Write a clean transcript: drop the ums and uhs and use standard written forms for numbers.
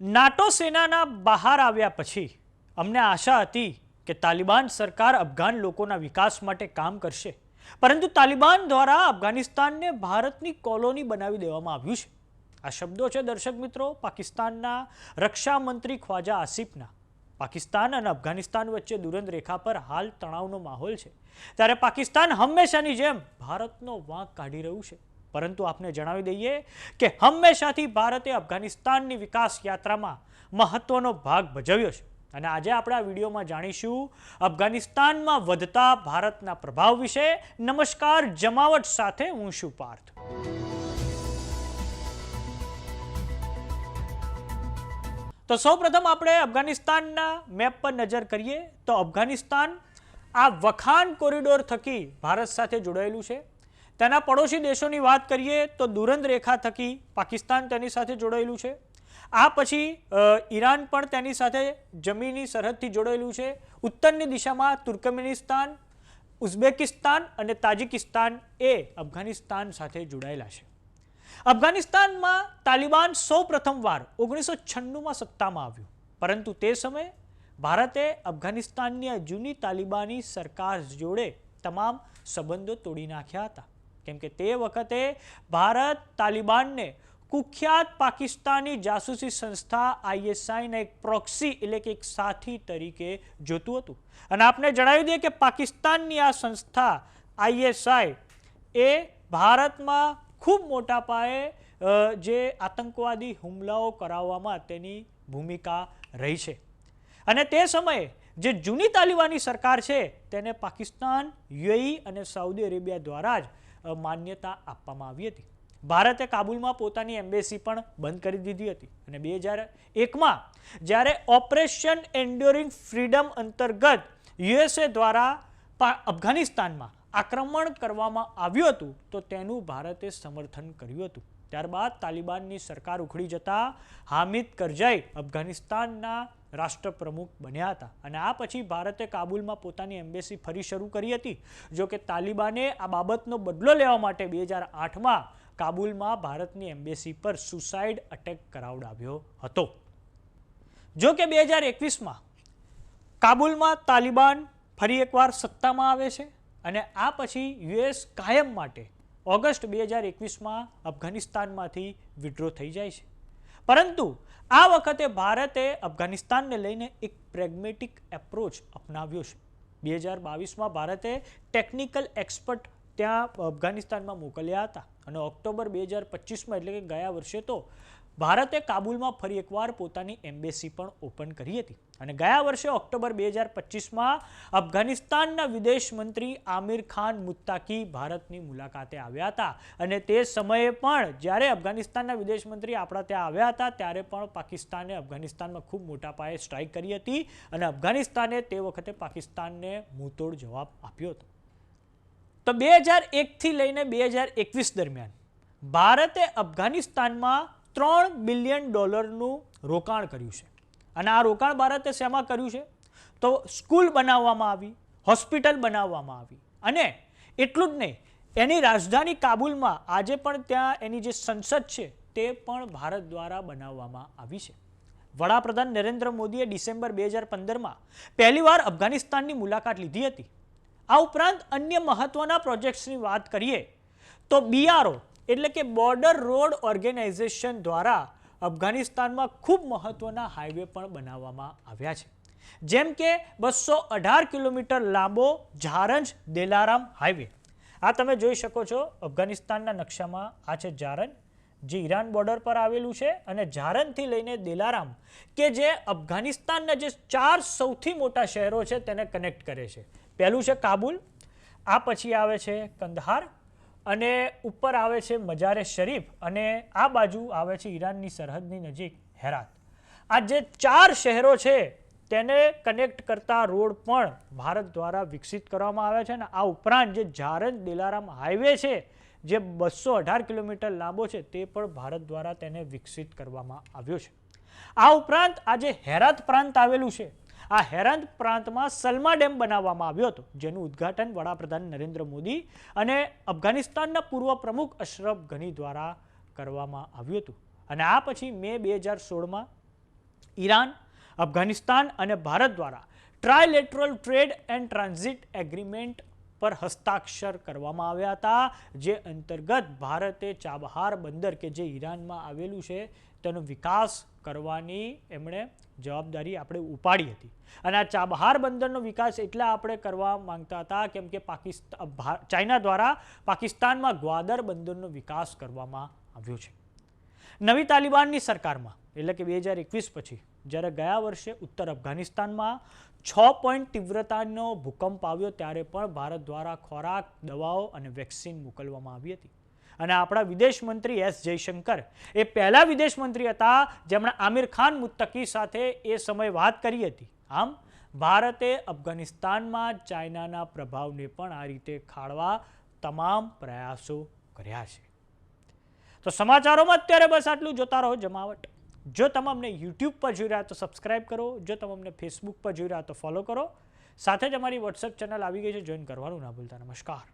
NATO સેનાના બહાર આવ્યા પછી અમને આશા હતી કે તાલિબાન સરકાર અફઘાન લોકોના વિકાસ માટે કામ કરશે, પરંતુ તાલિબાન દ્વારા અફઘાનિસ્તાનને ભારતની કોલોની બનાવી દેવામાં આવ્યું છે. આ શબ્દો છે દર્શક મિત્રો પાકિસ્તાનના રક્ષા મંત્રી ખ્વાજા આસિફના. પાકિસ્તાન અને અફઘાનિસ્તાન વચ્ચે દુરંત રેખા પર હાલ તણાવનો માહોલ છે, ત્યારે પાકિસ્તાન હંમેશાની જેમ ભારતનો વાંક કાઢી રહ્યું છે. પરંતુ આપને જણાવી દઈએ કે હંમેશાથી ભારતે અફઘાનિસ્તાનની વિકાસ યાત્રામાં મહત્વનો ભાગ ભજવ્યો છે. અને આજે આપણે આ વિડીયોમાં જાણીશું અફઘાનિસ્તાનમાં વધતા ભારતના પ્રભાવ વિશે. નમસ્કાર, જમાવટ સાથે હું છું પાર્થ. તો સૌપ્રથમ આપણે અફઘાનિસ્તાનના મેપ પર નજર કરીએ તો અફઘાનિસ્તાન આ વખાન કોરિડોર થકી ભારત સાથે જોડાયેલું છે. તેના પડોશી દેશોની વાત કરીએ તો દુરંત રેખા થકી પાકિસ્તાન તેની સાથે જોડાયેલું છે. આ પછી ઈરાન પણ તેની સાથે જમીની સરહદથી જોડાયેલું છે. ઉત્તરની દિશામાં તુર્કમેનિસ્તાન, ઉઝબેકિસ્તાન અને તાજિકિસ્તાન એ અફઘાનિસ્તાન સાથે જોડાયેલા છે. અફઘાનિસ્તાનમાં તાલિબાન સૌ પ્રથમવાર 1996માં સત્તામાં આવ્યું, પરંતુ તે સમયે ભારતે અફઘાનિસ્તાનની આ જૂની તાલિબાની સરકાર જોડે તમામ સંબંધો તોડી નાખ્યા હતા, કેમ કે તે વખતે ભારત તાલિબાનને કુખ્યાત પાકિસ્તાની જાસૂસી સંસ્થા આઈએસઆઈના એક પ્રોક્સી એટલે કે એક સાથી તરીકે જોતું હતું. અને આપને જણાવી દઈએ કે પાકિસ્તાનની આ સંસ્થા આઈએસઆઈ એ ભારતમાં ખૂબ મોટા પાયે જે આતંકવાદી હુમલાઓ કરાવવામાં તેની ભૂમિકા રહી છે. અને તે સમયે જે જૂની તાલિબાની સરકાર છે તેને પાકિસ્તાન, યુએઈ અને સાઉદી અરેબિયા દ્વારા જ માન્યતા આપવામાં આવી હતી. ભારતે કાબુલમાં પોતાની એમ્બેસી પણ બંધ કરી દીધી હતી અને 2001માં જ્યારે ઓપરેશન એન્ડ્યોરિંગ ફ્રીડમ અંતર્ગત યુએસએ દ્વારા અફઘાનિસ્તાનમાં આક્રમણ કરવામાં આવ્યું હતું તો તેનું ભારતે સમર્થન કર્યું હતું. ત્યારબાદ તાલિબાનની સરકાર ઉખડી જતા હામિદ કરઝાઈ અફઘાનિસ્તાનના રાષ્ટ્રપ્રમુખ બન્યા હતા અને આ પછી ભારતે કાબુલમાં પોતાની એમ્બેસી ફરી શરૂ કરી હતી. જો કે તાલિબાને આ બાબતનો બદલો લેવા માટે 2008માં કાબુલમાં ભારતની એમ્બેસી પર સુસાઇડ અટેક કરાવડાવ્યો હતો. જો કે 2021માં કાબુલમાં તાલિબાન ફરી એકવાર સત્તામાં આવે છે અને આ પછી યુએસ કાયમ માટે ઓગસ્ટ 2021માં અફઘાનિસ્તાનમાંથી વિડ્રો થઈ જાય છે. પરંતુ આ વખતે ભારતે અફઘાનિસ્તાનને લઈને એક પ્રેગ્મેટિક એપ્રોચ અપનાવ્યો છે. 2022માં ભારતે ટેકનિકલ એક્સપર્ટ ત્યાં અફઘાનિસ્તાનમાં મોકલ્યા હતા અને ઓક્ટોબર 2025માં એટલે કે ગયા વર્ષે તો ભારતે કાબુલમાં ફરી એકવાર પોતાની એમ્બેસી પણ ઓપન કરી હતી. અને ગયા વર્ષે ઓક્ટોબર 2025માં અફઘાનિસ્તાનના વિદેશ મંત્રી આમિર ખાન મુત્તાકી ભારતની મુલાકાતે આવ્યા હતા અને તે સમયે પણ જ્યારે અફઘાનિસ્તાનના વિદેશ મંત્રી આપણા ત્યાં આવ્યા હતા ત્યારે પણ પાકિસ્તાને અફઘાનિસ્તાનમાં ખૂબ મોટા પાયે સ્ટ્રાઇક કરી હતી અને અફઘાનિસ્તાને તે વખતે પાકિસ્તાનને મુંહતોડ જવાબ આપ્યો હતો. તો 2001થી લઈને 2021 દરમિયાન ભારતે અફઘાનિસ્તાનમાં $3 બિલિયન રોકાણ કર્યું છે. અને આ રોકાણ ભારતે શેમાં કર્યું છે તો સ્કૂલ બનાવવામાં આવી, હોસ્પિટલ બનાવવામાં આવી અને એટલું જ નહીં, એની રાજધાની કાબુલમાં આજે પણ ત્યાં એની જે સંસદ છે તે પણ ભારત દ્વારા બનાવવામાં આવી છે. વડાપ્રધાન નરેન્દ્ર મોદીએ ડિસેમ્બર 2015માં પહેલીવાર અફઘાનિસ્તાનની મુલાકાત લીધી હતી. આ ઉપરાંત અન્ય મહત્વના પ્રોજેક્ટ્સની વાત કરીએ તો BRO એટલે કે બોર્ડર રોડ ઓર્ગેનાઇઝેશન દ્વારા અફઘાનિસ્તાનમાં ખૂબ મહત્વના હાઈવે પણ બનાવવામાં આવ્યા છે, જેમ કે 218 કિલોમીટર લાંબો ઝારંજ દિલારામ હાઈવે. આ તમે જોઈ શકો છો અફઘાનિસ્તાનના નકશામાં. આ છે ઝારંજ, જે ઈરાન બોર્ડર પર આવેલું છે, અને ઝારંજથી લઈને દિલારામ કે જે અફઘાનિસ્તાનના જે 4 સૌથી મોટા શહેરો છે તેને કનેક્ટ કરે છે. પહેલું છે કાબુલ, આ પછી આવે છે કંદહાર અને ઉપર આવે છે મજારે શરીફ અને આ બાજુ આવે છે ઈરાનની સરહદની નજીક હેરાત. આ જે 4 શહેરો છે તેને કનેક્ટ કરતા રોડ પણ ભારત દ્વારા વિકસિત કરવામાં આવ્યા છે. અને આ ઉપરાંત જે ઝારંજ દિલારામ હાઈવે છે જે 218 કિલોમીટર લાંબો છે તે પણ ભારત દ્વારા તેને વિકસિત કરવામાં આવ્યો છે. આ ઉપરાંત આ જે હેરાત પ્રાંત આવેલું છે, આ હેરાત પ્રાંતમાં સલમા ડેમ બનાવવામાં આવ્યો હતો, જેનું ઉદ્ઘાટન વડાપ્રધાન નરેન્દ્ર મોદી અને અફઘાનિસ્તાનના પૂર્વ પ્રમુખ અશરફ ગની દ્વારા કરવામાં આવ્યું હતું. અને આ પછી મે 2016માં ઈરાન, અફઘાનિસ્તાન અને ભારત દ્વારા ટ્રાયલેટરલ ટ્રેડ એન્ડ ટ્રાન્ઝિટ એગ્રીમેન્ટ પર હસ્તાક્ષર કરવામાં આવ્યા હતા, જે અંતર્ગત ભારતે ચાબહાર બંદર કે જે ઈરાનમાં આવેલું છે તેનો વિકાસ કરવાની એમણે જવાબદારી આપણે ઉપાડી હતી. અને આ ચાબહાર બંદરનો વિકાસ એટલે આપણે કરવા માંગતા હતા કેમ કે ચાઇના દ્વારા પાકિસ્તાનમાં ગ્વાદર બંદરનો વિકાસ કરવામાં આવ્યો છે. નવી તાલિબાનની સરકારમાં એટલે કે 2021 પછી જ્યારે ગયા વર્ષે ઉત્તર અફઘાનિસ્તાનમાં 6 તીવ્રતાનો ભૂકંપ આવ્યો ત્યારે પણ ભારત દ્વારા ખોરાક, દવાઓ અને વેક્સિન મોકલવામાં આવી હતી. અને આપણા વિદેશ મંત્રી એસ જયશંકર એ પહેલા વિદેશ મંત્રી હતા જેમણે આમિર ખાન મુત્તકી સાથે એ સમય વાત કરી હતી. આમ ભારતે અફઘાનિસ્તાનમાં ચાઇનાના પ્રભાવને પણ આ રીતે ખાળવા તમામ પ્રયાસો કર્યા છે. તો સમાચારોમાં અત્યારે બસ આટલું. જોતા રહો જમાવટ. જો તમે અમને યુટ્યુબ પર જોઈ રહ્યા તો સબસ્ક્રાઇબ કરો, જો તમે અમને ફેસબુક પર જોઈ રહ્યા તો ફોલો કરો. સાથે જ અમારી વોટ્સએપ ચેનલ આવી ગઈ છે, જોઈન કરવાનું ના ભૂલતા. નમસ્કાર.